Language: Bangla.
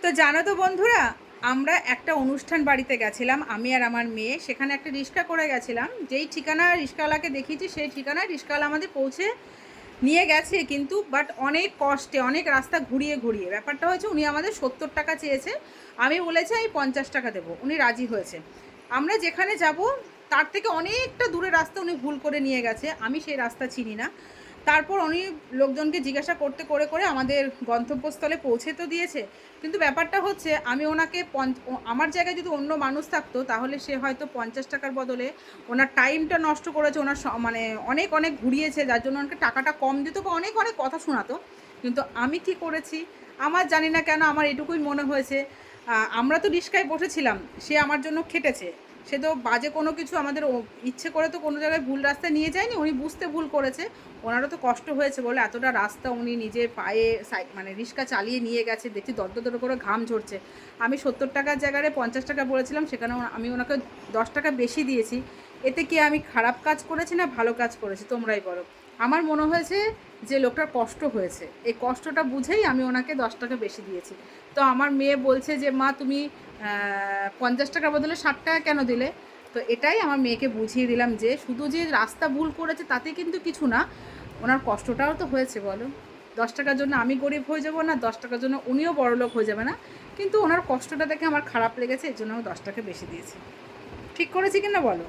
তো জানো তো বন্ধুরা, আমরা একটা অনুষ্ঠান বাড়িতে গেছিলাম, আমি আর আমার মেয়ে। সেখানে একটা রিক্সা করে গেছিলাম। যেই ঠিকানা রিক্সাওয়ালাকে দেখিয়েছি সেই ঠিকানায় রিক্সাওয়ালা আমাদের পৌঁছে নিয়ে গেছে, কিন্তু বাট অনেক কষ্টে, অনেক রাস্তা ঘুরিয়ে ঘুরিয়ে। ব্যাপারটা হয়েছে, উনি আমাদের 70 টাকা চেয়েছে। আমি বলেছি আমি 50 টাকা দেবো, উনি রাজি হয়েছে। আমরা যেখানে যাব তার থেকে অনেকটা দূরে রাস্তা উনি ভুল করে নিয়ে গেছে, আমি সেই রাস্তা চিনি না। তারপর উনি লোকজনকে জিজ্ঞাসা করতে করে করে আমাদের গন্তব্যস্থলে পৌঁছে তো দিয়েছে। কিন্তু ব্যাপারটা হচ্ছে, আমি ওনাকে আমার জায়গায় যদি অন্য মানুষ থাকতো তাহলে সে হয়তো 50 টাকার বদলে ওনার টাইমটা নষ্ট করেছে, ওনার মানে অনেক অনেক ঘুরিয়েছে, যার জন্য ওনাকে টাকাটা কম দিত বা অনেক অনেক কথা শোনাতো। কিন্তু আমি কি করেছি আমার জানি না কেন, আমার এটুকুই মনে হয়েছে, আমরা তো রিস্কায় বসেছিলাম, সে আমার জন্য খেটেছে। সে তো বাজে কোনো কিছু আমাদের ইচ্ছে করে তো কোনো জায়গায় ভুল রাস্তায় নিয়ে যায়নি, উনি বুঝতে ভুল করেছে। ওনারও তো কষ্ট হয়েছে বলে এতটা রাস্তা উনি নিজের পায়ে মানে রিক্সা চালিয়ে নিয়ে গেছে, দেখছি দর করে ঘাম ঝরছে। আমি 70 টাকার জায়গায় 50 টাকা বলেছিলাম, সেখানে আমি ওনাকে 10 টাকা বেশি দিয়েছি। এতে কি আমি খারাপ কাজ করেছি না ভালো কাজ করেছি, তোমরাই বলো। আমার মনে হয়েছে যে লোকটার কষ্ট হয়েছে, এই কষ্টটা বুঝেই আমি ওনাকে 10 টাকা বেশি দিয়েছি। তো আমার মেয়ে বলছে যে মা তুমি 50 টাকার বদলে 60 টাকা কেন দিলে? তো এটাই আমার মেয়েকে বুঝিয়ে দিলাম যে শুধু যে রাস্তা ভুল করেছে তাতে কিন্তু কিছু না, ওনার কষ্টটাও তো হয়েছে বলো। 10 টাকার জন্য আমি গরিব হয়ে যাব না, 10 টাকার জন্য উনিও বড়লোক হয়ে যাবে না। কিন্তু ওনার কষ্টটা দেখে আমার খারাপ লেগেছে, এর জন্য আমি 10 টাকা বেশি দিয়েছি। ঠিক করেছি কিনা বলো?